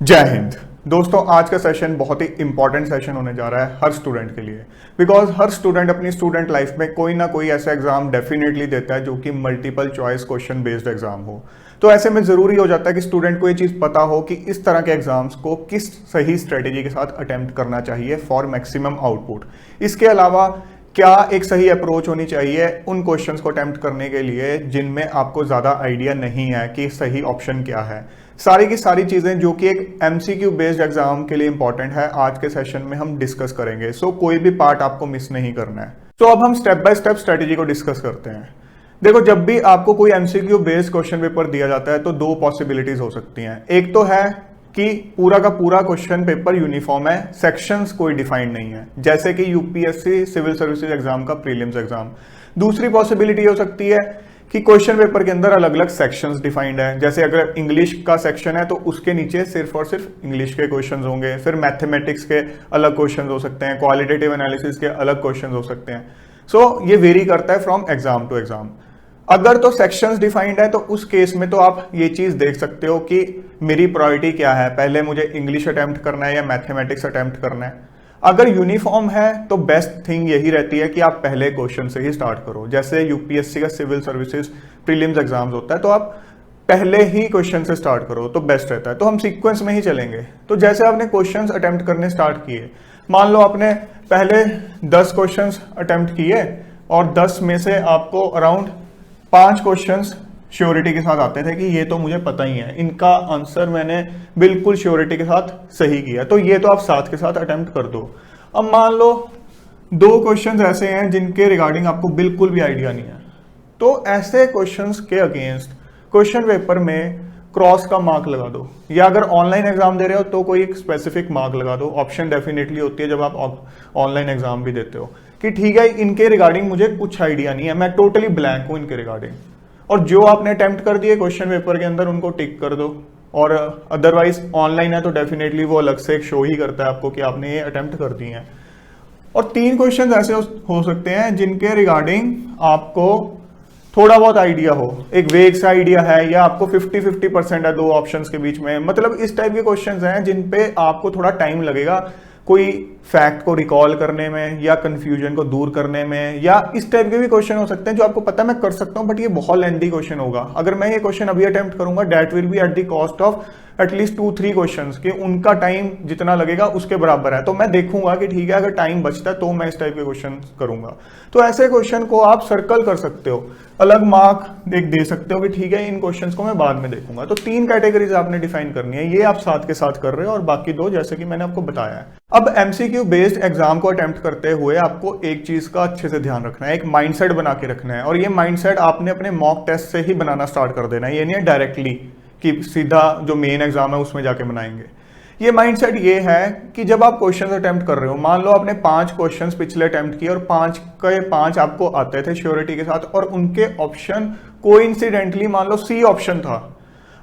जय हिंद दोस्तों। आज का सेशन बहुत ही इंपॉर्टेंट सेशन होने जा रहा है हर स्टूडेंट के लिए, बिकॉज हर स्टूडेंट अपनी स्टूडेंट लाइफ में कोई ना कोई ऐसा एग्जाम डेफिनेटली देता है जो कि multiple choice question based exam हो। तो ऐसे में ज़रूरी हो जाता है कि स्टूडेंट को ये चीज़ पता हो कि इस तरह के एग्जाम्स को किस सही स्ट्रेटेजी के साथ अटेम्प्ट करना चाहिए फॉर मैक्सिमम आउटपुट। इसके अलावा क्या एक सही अप्रोच होनी चाहिए उन क्वेश्चंस को अटेम्प्ट करने के लिए जिनमें आपको ज़्यादा आइडिया नहीं है कि सही ऑप्शन क्या है। सारी की सारी चीज़ें जो कि एक एमसीक्यू बेस्ड एग्जाम के लिए इंपॉर्टेंट है, आज के सेशन में हम डिस्कस करेंगे। सो कोई भी पार्ट आपको मिस नहीं करना है। तो अब हम स्टेप बाय स्टेप स्ट्रेटेजी को डिस्कस करते हैं। देखो, जब भी आपको कोई एमसीक्यू बेस्ड क्वेश्चन पेपर दिया जाता है तो दो पॉसिबिलिटीज हो सकती हैं। एक तो है कि पूरा का पूरा क्वेश्चन पेपर यूनिफॉर्म है, सेक्शंस कोई डिफाइंड नहीं है, जैसे कि यूपीएससी सिविल सर्विसेज एग्जाम का प्रीलिम्स एग्जाम। दूसरी पॉसिबिलिटी हो सकती है कि क्वेश्चन पेपर के अंदर अलग अलग सेक्शंस डिफाइंड है, जैसे अगर इंग्लिश का सेक्शन है तो उसके नीचे सिर्फ और सिर्फ इंग्लिश के क्वेश्चंस होंगे, फिर मैथमेटिक्स के अलग क्वेश्चंस हो सकते हैं, क्वालिटेटिव एनालिसिस के अलग क्वेश्चंस हो सकते हैं। सो ये वेरी करता है फ्रॉम एग्जाम टू एग्जाम। अगर तो सेक्शंस डिफाइंड है तो उस केस में तो आप ये चीज देख सकते हो कि मेरी प्रायोरिटी क्या है, पहले मुझे इंग्लिश अटेम्प्ट करना है या मैथमेटिक्स अटेम्प्ट करना है। अगर यूनिफॉर्म है तो बेस्ट थिंग यही रहती है कि आप पहले क्वेश्चन से ही स्टार्ट करो। जैसे यूपीएससी का सिविल सर्विसेज प्रीलिम्स एग्जाम्स होता है तो आप पहले ही क्वेश्चन से स्टार्ट करो तो बेस्ट रहता है। तो हम सीक्वेंस में ही चलेंगे। तो जैसे आपने क्वेश्चंस अटेम्प्ट करने स्टार्ट किए, मान लो आपने पहले 10 क्वेश्चंस अटेम्प्ट किए और 10 में से आपको अराउंड 5 क्वेश्चंस श्योरिटी के साथ आते थे कि ये तो मुझे पता ही है, इनका आंसर मैंने बिल्कुल श्योरिटी के साथ सही किया, तो ये तो आप साथ के साथ अटेम्प्ट कर दो। अब मान लो 2 क्वेश्चंस ऐसे हैं जिनके रिगार्डिंग आपको बिल्कुल भी आइडिया नहीं है, तो ऐसे क्वेश्चंस के अगेंस्ट क्वेश्चन पेपर में क्रॉस का मार्क लगा दो, या अगर ऑनलाइन एग्जाम दे रहे हो तो कोई एक स्पेसिफिक मार्क लगा दो। ऑप्शन डेफिनेटली होती है जब आप ऑनलाइन एग्जाम भी देते हो कि ठीक है, इनके रिगार्डिंग मुझे कुछ आइडिया नहीं है, मैं टोटली ब्लैंक हूं इनके रिगार्डिंग। और जो आपने अटेम्प्ट कर दिए क्वेश्चन पेपर के अंदर उनको टिक कर दो। और अदरवाइज ऑनलाइन है तो डेफिनेटली वो अलग से एक शो ही करता है आपको कि आपने ये अटेम्प्ट कर दिए हैं। और 3 क्वेश्चन ऐसे हो सकते हैं जिनके रिगार्डिंग आपको थोड़ा बहुत आइडिया हो, एक वेग सा आइडिया है, या आपको 50-50% है 2 ऑप्शंस के बीच में। मतलब इस टाइप के क्वेश्चंस हैं जिन पे आपको थोड़ा टाइम लगेगा कोई फैक्ट को रिकॉल करने में या कंफ्यूजन को दूर करने में, या इस टाइप के भी क्वेश्चन हो सकते हैं जो आपको पता है मैं कर सकता हूं बट ये बहुत लेंथी क्वेश्चन होगा। अगर मैं ये क्वेश्चन अभी अटेम्प्ट करूंगा that will be at the cost of at least 2-3 questions कि उनका टाइम जितना लगेगा उसके बराबर है। तो मैं देखूंगा कि ठीक है, अगर टाइम बचता है तो मैं इस टाइप के क्वेश्चन करूंगा। तो ऐसे क्वेश्चन को आप सर्कल कर सकते हो, अलग मार्क दे सकते हो कि ठीक है, इन क्वेश्चंस को मैं बाद में देखूंगा। तो 3 कैटेगरीज आपने डिफाइन करनी है, ये आप साथ के साथ कर रहे हो और बाकी 2 जैसे कि मैंने आपको बताया है। अब एमसीक्यू बेस्ड एग्जाम को अटेम्प्ट करते हुए आपको एक चीज का अच्छे से ध्यान रखना है, एक माइंडसेट बना के रखना है। और ये माइंडसेट आपने अपने मॉक टेस्ट से ही बनाना स्टार्ट कर देना है, ये नहीं है डायरेक्टली कि सीधा जो मेन एग्जाम है उसमें जाके बनाएंगे। ये माइंडसेट ये है कि जब आप क्वेश्चंस अटेम्प्ट कर रहे हो, मान लो आपने 5 क्वेश्चंस पिछले अटेम्प्ट किए और 5 के 5 आपको आते थे श्योरिटी के साथ, और उनके ऑप्शन कोइंसिडेंटली मान लो सी ऑप्शन था।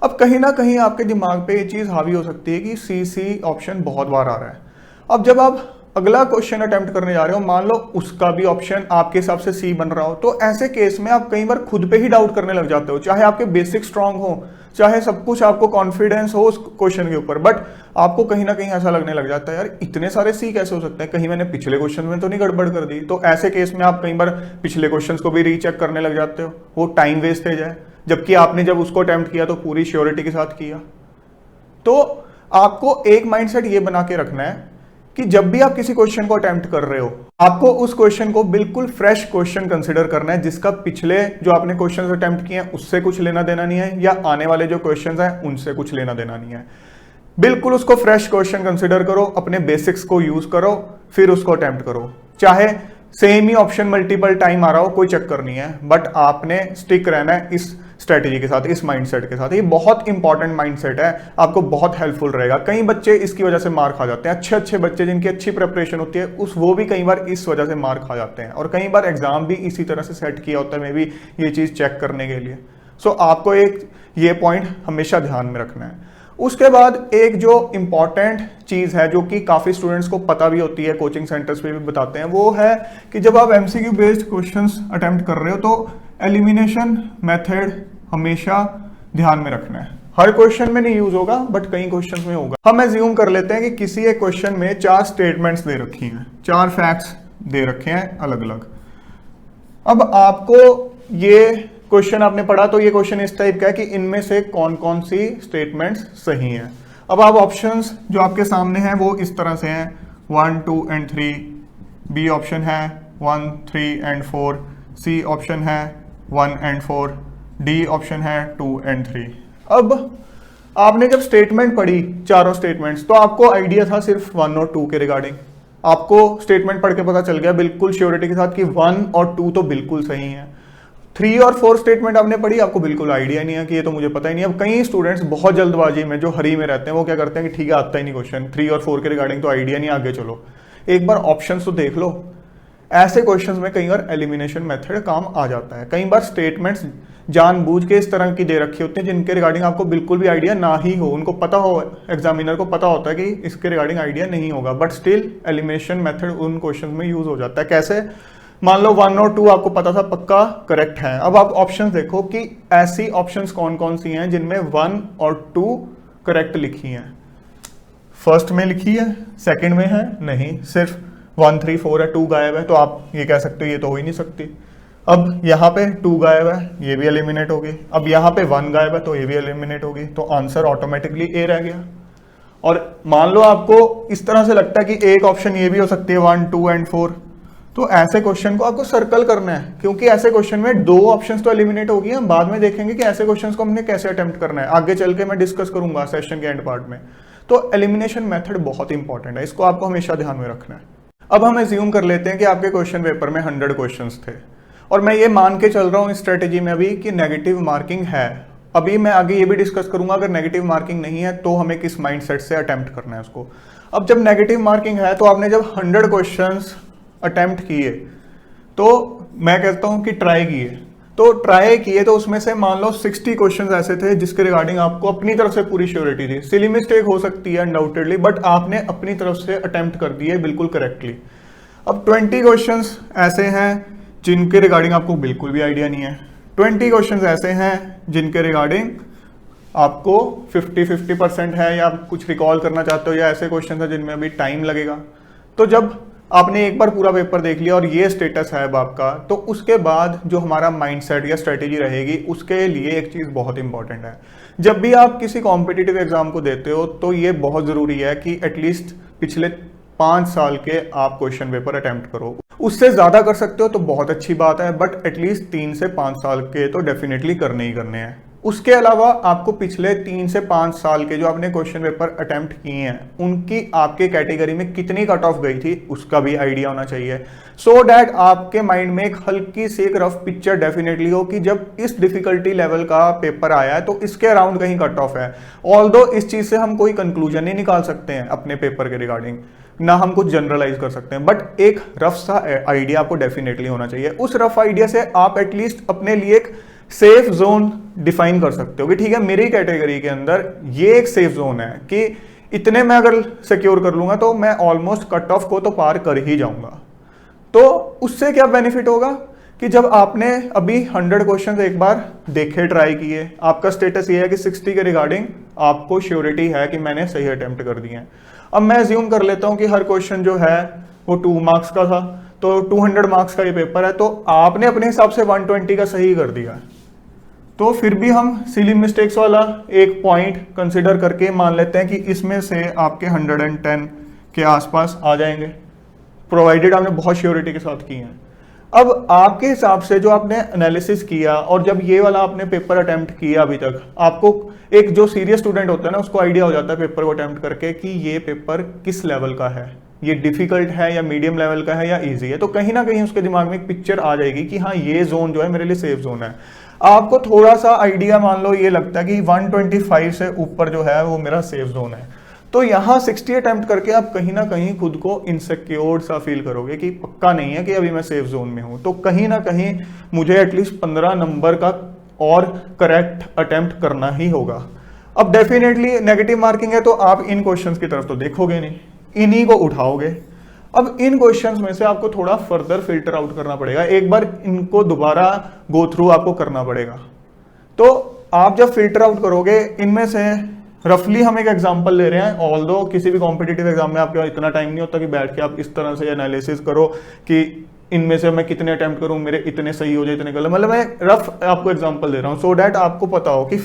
अब कहीं ना कहीं आपके दिमाग पे ये चीज हावी हो सकती है कि सी ऑप्शन बहुत बार आ रहा है। अब जब आप अगला क्वेश्चन अटेम्प्ट करने जा रहे हो, मान लो उसका भी ऑप्शन आपके हिसाब से सी बन रहा हो, तो ऐसे केस में आप कई बार खुद पे ही डाउट करने लग जाते हो, चाहे आपके बेसिक स्ट्रांग हो, चाहे सब कुछ आपको कॉन्फिडेंस हो उस क्वेश्चन के ऊपर, बट आपको कहीं ना कहीं ऐसा लगने लग जाता है यार इतने सारे सी कैसे हो सकते हैं, कहीं मैंने पिछले क्वेश्चन में तो नहीं गड़बड़ कर दी। तो ऐसे केस में आप कई बार पिछले क्वेश्चंस को भी रीचेक करने लग जाते हो, वो टाइम वेस्टेज है, जबकि आपने जब उसको अटेम्प्ट किया तो पूरी श्योरिटी के साथ किया। तो आपको एक माइंडसेट ये बना के रखना है कि जब भी आप किसी क्वेश्चन को अटेम्प्ट कर रहे हो, आपको उस क्वेश्चन को बिल्कुल फ्रेश क्वेश्चन कंसीडर करना है, जिसका पिछले जो आपने क्वेश्चंस अटेम्प्ट किए हैं उससे कुछ लेना देना नहीं है, या आने वाले जो क्वेश्चंस हैं उनसे कुछ लेना देना नहीं है। बिल्कुल उसको फ्रेश क्वेश्चन कंसीडर करो, अपने बेसिक्स को यूज करो, फिर उसको अटेम्प्ट करो। चाहे सेम ही ऑप्शन मल्टीपल टाइम आ रहा हो, कोई चक्कर नहीं है, बट आपने स्टिक रहना है इस स्ट्रेटेजी के साथ, इस माइंडसेट के साथ। ये बहुत इंपॉर्टेंट माइंडसेट है, आपको बहुत हेल्पफुल रहेगा। कई बच्चे इसकी वजह से मार खा जाते हैं, अच्छे बच्चे जिनकी अच्छी प्रिपरेशन होती है वो भी कई बार इस वजह से मार खा जाते हैं, और कई बार एग्जाम भी इसी तरह से सेट किया होता है मे बी ये चीज चेक करने के लिए। सो आपको एक ये पॉइंट हमेशा ध्यान में रखना है। उसके बाद एक जो इंपॉर्टेंट चीज है जो कि काफी स्टूडेंट्स को पता भी होती है, कोचिंग सेंटर्स पे भी बताते हैं, वो है कि जब आप एमसीक्यू बेस्ड क्वेश्चंस अटेम्प्ट कर रहे हो तो एलिमिनेशन मेथड हमेशा ध्यान में रखना है। हर क्वेश्चन में नहीं यूज होगा बट कई क्वेश्चन में होगा। हम एज्यूम कर लेते हैं कि किसी एक क्वेश्चन में 4 स्टेटमेंट्स दे रखी हैं, 4 फैक्ट्स दे रखे हैं अलग अलग। अब आपको ये क्वेश्चन आपने पढ़ा तो ये क्वेश्चन इस टाइप का है कि इनमें से कौन कौन सी स्टेटमेंट्स सही हैं। अब आप ऑप्शंस जो आपके सामने हैं वो इस तरह से हैं 1, 2 एंड 3, बी ऑप्शन है 1, 3 एंड 4, सी ऑप्शन है 1 एंड 4, डी ऑप्शन है 2 एंड 3। अब आपने जब स्टेटमेंट पढ़ी चारों स्टेटमेंट्स तो आपको आइडिया था सिर्फ 1 और 2 के रिगार्डिंग। आपको स्टेटमेंट पढ़ के पता चल गया बिल्कुल श्योरिटी के साथ कि 1 और 2 तो बिल्कुल सही हैं। 3 और 4 स्टेटमेंट आपने पढ़ी, आपको बिल्कुल आइडिया नहीं है कि ये तो मुझे पता ही नहीं। अब कई स्टूडेंट्स बहुत जल्दबाजी में जो हरी में रहते हैं वो क्या करते हैं कि ठीक है आता ही नहीं क्वेश्चन, 3 और 4 के रिगार्डिंग तो आइडिया नहीं, आगे चलो एक बार ऑप्शंस तो देख लो। ऐसे क्वेश्चंस में कई बार एलिमिनेशन मेथड काम आ जाता है। कई बार स्टेटमेंट्स जानबूझ के इस तरह की दे रखी होती हैं जिनके रिगार्डिंग आपको बिल्कुल भी आइडिया ना ही हो, उनको पता हो, एग्जामिनर को पता होता है कि इसके रिगार्डिंग आइडिया नहीं होगा, बट स्टिल एलिमिनेशन मेथड उन क्वेश्चन में यूज हो जाता है। कैसे? मान लो 1 और 2 आपको पता था पक्का करेक्ट है। अब आप ऑप्शंस देखो कि ऐसी ऑप्शंस कौन कौन सी हैं जिनमें 1 और 2 करेक्ट लिखी हैं। फर्स्ट में लिखी है, सेकंड में है नहीं, सिर्फ 1, 3, 4 है, 2 गायब है, तो आप ये कह सकते हो ये तो हो ही नहीं सकती। अब यहाँ पे 2 गायब है, ये भी एलिमिनेट होगी। अब यहाँ पे 1 गायब है तो ये भी एलिमिनेट होगी, तो आंसर ऑटोमेटिकली ए रह गया। और मान लो आपको इस तरह से लगता है कि एक ऑप्शन ये भी हो सकती है 1, 2 एंड 4, तो ऐसे क्वेश्चन को आपको सर्कल करना है, क्योंकि ऐसे क्वेश्चन में 2 ऑप्शंस तो एलिमिनेट होगी। हम बाद में देखेंगे कि ऐसे क्वेश्चंस को हमने कैसे अटेम्प्ट करना है, आगे चल के मैं डिस्कस करूंगा सेशन के एंड पार्ट में। तो एलिमिनेशन मेथड बहुत इंपॉर्टेंट है, इसको आपको हमेशा ध्यान में रखना है। अब हम एज्यूम कर लेते हैं कि आपके क्वेश्चन पेपर में 100 क्वेश्चंस थे और मैं ये मान के चल रहा हूँ इस स्ट्रेटेजी में अभी कि नेगेटिव मार्किंग है। अभी मैं आगे ये भी डिस्कस करूंगा अगर नेगेटिव मार्किंग नहीं है तो हमें किस माइंडसेट से अटेम्प्ट करना है उसको। अब जब नेगेटिव मार्किंग है तो आपने जब 100 क्वेश्चंस अटेम्प्ट किए तो मैं कहता हूं कि ट्राई किए तो उसमें से मान लो 60 क्वेश्चंस ऐसे थे जिसके रिगार्डिंग आपको अपनी तरफ से पूरी श्योरिटी थी। सिली मिस्टेक हो सकती है अनडाउटेडली, बट आपने अपनी तरफ से अटेम्प्ट कर दिए बिल्कुल करेक्टली। अब 20 क्वेश्चंस ऐसे हैं जिनके रिगार्डिंग आपको बिल्कुल भी आइडिया नहीं है, 20 क्वेश्चंस ऐसे हैं जिनके रिगार्डिंग आपको 50-50% है या कुछ रिकॉल करना चाहते हो, या ऐसे क्वेश्चन है जिनमें अभी टाइम लगेगा। तो जब आपने एक बार पूरा पेपर देख लिया और ये स्टेटस है अब आपका, तो उसके बाद जो हमारा माइंडसेट या स्ट्रेटेजी रहेगी उसके लिए एक चीज़ बहुत इंपॉर्टेंट है। जब भी आप किसी कॉम्पिटिटिव एग्जाम को देते हो तो ये बहुत ज़रूरी है कि एटलीस्ट पिछले 5 साल के आप क्वेश्चन पेपर अटेम्प्ट करो। उससे ज़्यादा कर सकते हो तो बहुत अच्छी बात है, बट एटलीस्ट 3 से 5 साल के तो डेफिनेटली करने ही करने हैं। उसके अलावा आपको पिछले 3 से 5 साल के जो आपने क्वेश्चन पेपर अटेम्प्ट किए हैं उनकी आपके कैटेगरी में कितनी कट ऑफ गई थी उसका भी आइडिया होना चाहिए, सो डैट आपके माइंड में एक हल्की सी एक रफ पिक्चर डेफिनेटली हो कि जब इस डिफिकल्टी लेवल का पेपर आया है तो इसके अराउंड कहीं कट ऑफ है। ऑल्दो इस चीज से हम कोई कंक्लूजन नहीं निकाल सकते हैं अपने पेपर के रिगार्डिंग, ना हम कुछ जनरलाइज कर सकते हैं, बट एक रफ सा आइडिया आपको डेफिनेटली होना चाहिए। उस रफ आइडिया से आप एटलीस्ट अपने लिए एक सेफ जोन डिफाइन कर सकते हो कि ठीक है मेरी कैटेगरी के अंदर ये एक सेफ जोन है कि इतने में अगर सिक्योर कर लूंगा तो मैं ऑलमोस्ट कट ऑफ को तो पार कर ही जाऊंगा। तो उससे क्या बेनिफिट होगा कि जब आपने अभी 100 क्वेश्चन एक बार देखे, ट्राई किए, आपका स्टेटस ये है कि 60 के रिगार्डिंग आपको श्योरिटी है कि मैंने सही अटेम्प्ट कर दिए हैं। अब मैं अज्यूम कर लेता हूं कि हर क्वेश्चन जो है वो 2 मार्क्स का था, तो 200 मार्क्स का ये पेपर है, तो आपने अपने हिसाब से 120 का सही कर दिया, तो फिर भी हम सिली मिस्टेक्स वाला एक पॉइंट कंसिडर करके मान लेते हैं कि इसमें से आपके 110 के आसपास आ जाएंगे, प्रोवाइडेड आपने बहुत श्योरिटी के साथ की हैं। अब आपके हिसाब से जो आपने एनालिसिस किया और जब ये वाला आपने पेपर अटेम्प्ट किया अभी तक, आपको एक जो सीरियस स्टूडेंट होता है ना उसको आइडिया हो जाता है पेपर को अटेम्प्ट करके कि ये पेपर किस लेवल का है, ये डिफिकल्ट है या मीडियम लेवल का है या इजी है। तो कहीं ना कहीं उसके दिमाग में एक पिक्चर आ जाएगी कि हाँ ये जोन जो है मेरे लिए सेफ जोन है। आपको थोड़ा सा आइडिया मान लो ये लगता है कि 125 से ऊपर जो है वो मेरा सेफ जोन है, तो यहाँ 60 अटेम्प्ट करके आप कहीं ना कहीं खुद को इनसिक्योर सा फील करोगे कि पक्का नहीं है कि अभी मैं सेफ जोन में हूँ, तो कहीं ना कहीं मुझे एटलीस्ट 15 नंबर का और करेक्ट अटेम्प्ट करना ही होगा। अब डेफिनेटली नेगेटिव मार्किंग है तो आप इन क्वेश्चंस की तरफ तो देखोगे नहीं, इन्हीं को उठाओगे। अब इन क्वेश्चंस में से आपको थोड़ा फर्दर फिल्टर आउट करना पड़ेगा, एक बार इनको दोबारा गो थ्रू आपको करना पड़ेगा। तो आप जब फिल्टर आउट करोगे इनमें से, रफली हम एक एग्जांपल ले रहे हैं, ऑल्दो किसी भी कॉम्पिटिटिव एग्जाम में आपके इतना टाइम नहीं होता कि बैठ के आप इस तरह से एनालिसिस करो कि इनमें से मैं कितने अटेम्प्ट करूं, मेरे इतने सही हो जाए, इतने गलत, मतलब मैं रफ आपको एग्जांपल दे रहा हूं सो डैट आपको पता हो कि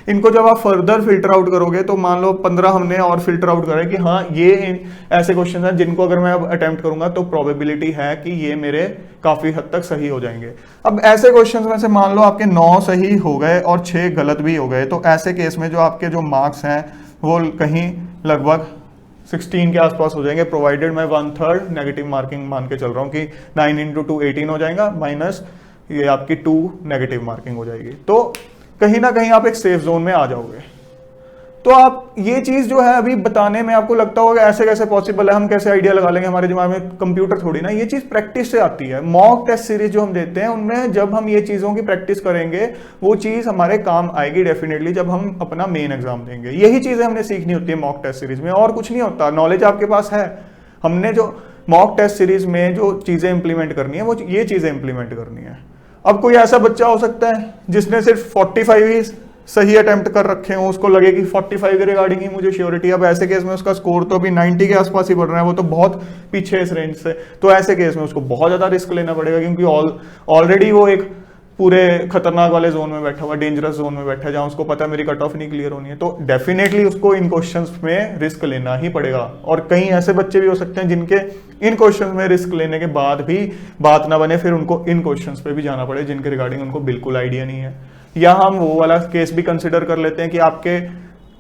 इनको जब आप फर्दर फिल्टर आउट करोगे तो मान लो 15 हमने और फिल्टर आउट करे कि हाँ ये ऐसे क्वेश्चन हैं जिनको अगर मैं अब अटेम्प्ट करूंगा तो प्रोबेबिलिटी है कि ये मेरे काफी हद तक सही हो जाएंगे। अब ऐसे क्वेश्चन में से मान लो आपके 9 सही हो गए और 6 गलत भी हो गए, तो ऐसे केस में जो आपके जो मार्क्स हैं वो कहीं लगभग 16 के आसपास हो जाएंगे, प्रोवाइडेड मैं 1/3 नेगेटिव मार्किंग मान के चल रहा हूँ कि 9 × 2 18 हो जाएगा, माइनस ये आपकी 2 नेगेटिव मार्किंग हो जाएगी। तो कहीं ना कहीं आप एक सेफ जोन में आ जाओगे। तो आप ये चीज जो है अभी बताने में आपको लगता होगा ऐसे कैसे पॉसिबल है, हम कैसे आइडिया लगा लेंगे, हमारे दिमाग में कंप्यूटर थोड़ी ना, ये चीज प्रैक्टिस से आती है। मॉक टेस्ट सीरीज जो हम देते हैं उनमें जब हम ये चीजों की प्रैक्टिस करेंगे वो चीज हमारे काम आएगी डेफिनेटली जब हम अपना मेन एग्जाम देंगे। यही चीजें हमने सीखनी होती है मॉक टेस्ट सीरीज में, और कुछ नहीं होता। नॉलेज आपके पास है, हमने जो मॉक टेस्ट सीरीज में जो चीजें इंप्लीमेंट करनी है वो ये चीजें इंप्लीमेंट करनी है। अब कोई ऐसा बच्चा हो सकता है जिसने सिर्फ 45 ही सही अटेम्प्ट कर रखे हो, उसको लगे कि 45 के रिगार्डिंग ही मुझे श्योरिटी। अब ऐसे केस में उसका स्कोर तो अभी 90 के आसपास ही बढ़ रहा है, वो तो बहुत पीछे इस रेंज से। तो ऐसे केस में उसको बहुत ज्यादा रिस्क लेना पड़ेगा क्योंकि ऑलरेडी वो एक पूरे खतरनाक वाले जोन में बैठा हुआ, डेंजरस जोन में बैठा है जहां उसको पता है मेरी कट ऑफ नहीं क्लियर होनी है। तो डेफिनेटली उसको इन क्वेश्चंस में रिस्क लेना ही पड़ेगा। और कई ऐसे बच्चे भी हो सकते हैं जिनके इन क्वेश्चंस में रिस्क लेने के बाद भी बात ना बने, फिर उनको इन क्वेश्चंस पे भी जाना पड़े जिनके रिगार्डिंग उनको बिल्कुल आइडिया नहीं है। या हम वो वाला केस भी कंसिडर कर लेते हैं कि आपके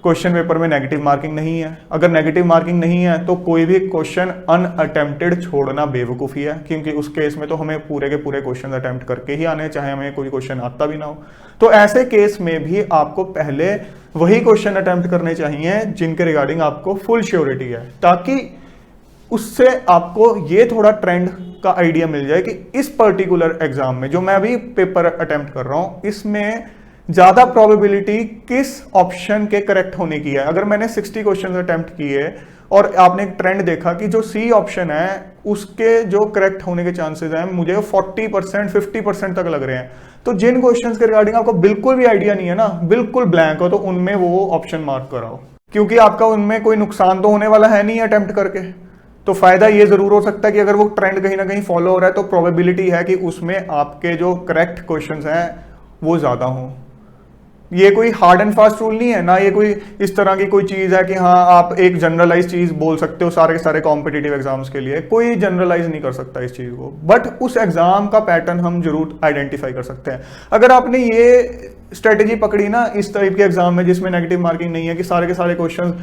क्वेश्चन पेपर में नेगेटिव मार्किंग नहीं है। अगर नेगेटिव मार्किंग नहीं है तो कोई भी क्वेश्चन अनअटेम्प्टेड छोड़ना बेवकूफ़ी है, क्योंकि उस केस में तो हमें पूरे के पूरे क्वेश्चन अटेम्प्ट करके ही आने, चाहे हमें कोई क्वेश्चन आता भी ना हो। तो ऐसे केस में भी आपको पहले वही क्वेश्चन अटेम्प्ट करने चाहिए जिनके रिगार्डिंग आपको फुल श्योरिटी है, ताकि उससे आपको ये थोड़ा ट्रेंड का आइडिया मिल जाए कि इस पर्टिकुलर एग्जाम में जो मैं अभी पेपर अटेम्प्ट कर रहा हूं इसमें ज्यादा प्रोबेबिलिटी किस ऑप्शन के करेक्ट होने की है। अगर मैंने 60 क्वेश्चन अटेम्प्ट किए और आपने एक ट्रेंड देखा कि जो सी ऑप्शन है उसके जो करेक्ट होने के चांसेस हैं मुझे 40% 50% तक लग रहे हैं, तो जिन क्वेश्चंस के रिगार्डिंग आपको बिल्कुल भी आइडिया नहीं है ना, बिल्कुल ब्लैंक हो, तो उनमें वो ऑप्शन मार्क कराओ, क्योंकि आपका उनमें कोई नुकसान तो होने वाला है नहीं अटेम्प्ट करके। तो फायदा ये जरूर हो सकता है कि अगर वो ट्रेंड कहीं ना कहीं फॉलो हो रहा है तो प्रोबेबिलिटी है कि उसमें आपके जो करेक्ट क्वेश्चंस हैं वो ज्यादा हों। ये कोई हार्ड एंड फास्ट रूल नहीं है ना, ये कोई इस तरह की कोई चीज है कि हाँ आप एक जनरलाइज चीज बोल सकते हो सारे के सारे कॉम्पिटिटिव एग्जाम्स के लिए, कोई जनरलाइज नहीं कर सकता इस चीज को, बट उस एग्जाम का पैटर्न हम जरूर आइडेंटिफाई कर सकते हैं। अगर आपने ये स्ट्रेटेजी पकड़ी ना इस टाइप के एग्जाम में जिसमें नेगेटिव मार्किंग नहीं है कि सारे के सारे क्वेश्चन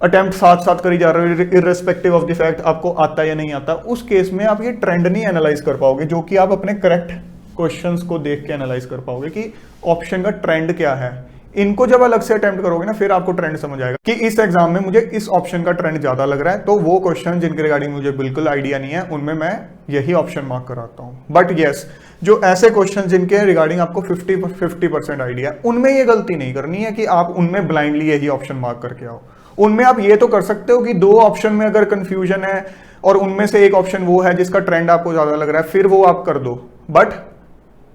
अटेम्प्ट साथ साथ करी जा रहे हो इररिस्पेक्टिव ऑफ द फैक्ट आपको आता या नहीं आता, उस केस में आप ये ट्रेंड नहीं एनालाइज कर पाओगे जो कि आप अपने करेक्ट क्वेश्चंस को देख के एनालाइज कर पाओगे कि ऑप्शन का ट्रेंड क्या है। इनको जब अलग से अटेम्प्ट करोगे ना फिर आपको ट्रेंड समझ आएगा कि इस एग्जाम में मुझे इस ऑप्शन का ट्रेंड ज्यादा लग रहा है, तो वो क्वेश्चन जिनके रिगार्डिंग मुझे बिल्कुल आइडिया नहीं है उनमें मैं यही ऑप्शन मार्क कराता हूं। बट यस, जो ऐसे क्वेश्चन जिनके रिगार्डिंग आपको 50% आइडिया, उनमें ये गलती नहीं करनी है कि आप उनमें ब्लाइंडली यही ऑप्शन मार्क करके आओ। उनमें आप ये तो कर सकते हो कि 2 ऑप्शन में अगर कंफ्यूजन है और उनमें से एक ऑप्शन वो है जिसका ट्रेंड आपको ज्यादा लग रहा है, फिर वो आप कर दो। बट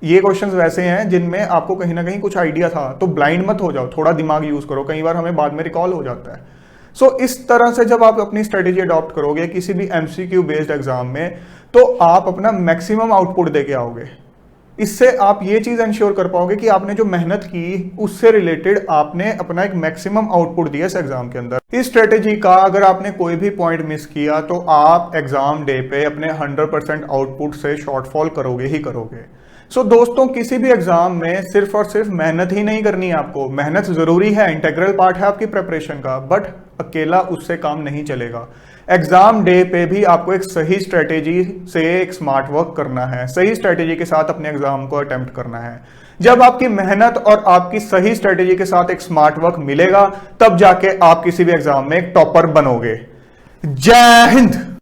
ये क्वेश्चंस वैसे हैं जिनमें आपको कहीं ना कहीं कुछ आइडिया था, तो ब्लाइंड मत हो जाओ, थोड़ा दिमाग यूज करो, कई बार हमें बाद में रिकॉल हो जाता है। सो इस तरह से जब आप अपनी स्ट्रेटेजी अडॉप्ट करोगे किसी भी एमसीक्यू बेस्ड एग्जाम में, तो आप अपना मैक्सिमम आउटपुट दे के आओगे। इससे आप ये चीज इंश्योर कर पाओगे कि आपने जो मेहनत की उससे रिलेटेड आपने अपना एक मैक्सिमम आउटपुट दिया इस एग्जाम के अंदर। इस स्ट्रेटेजी का अगर आपने कोई भी पॉइंट मिस किया तो आप एग्जाम डे पे अपने 100% आउटपुट से शॉर्टफॉल करोगे ही करोगे। सो दोस्तों, किसी भी एग्जाम में सिर्फ और सिर्फ मेहनत ही नहीं करनी है आपको। मेहनत जरूरी है, इंटेग्रल पार्ट है आपकी प्रिपरेशन का, बट अकेला उससे काम नहीं चलेगा। एग्जाम डे पे भी आपको एक सही स्ट्रेटेजी से एक स्मार्ट वर्क करना है, सही स्ट्रेटेजी के साथ अपने एग्जाम को अटेम्प्ट करना है। जब आपकी मेहनत और आपकी सही स्ट्रेटेजी के साथ एक स्मार्ट वर्क मिलेगा, तब जाके आप किसी भी एग्जाम में एक टॉपर बनोगे। जय हिंद।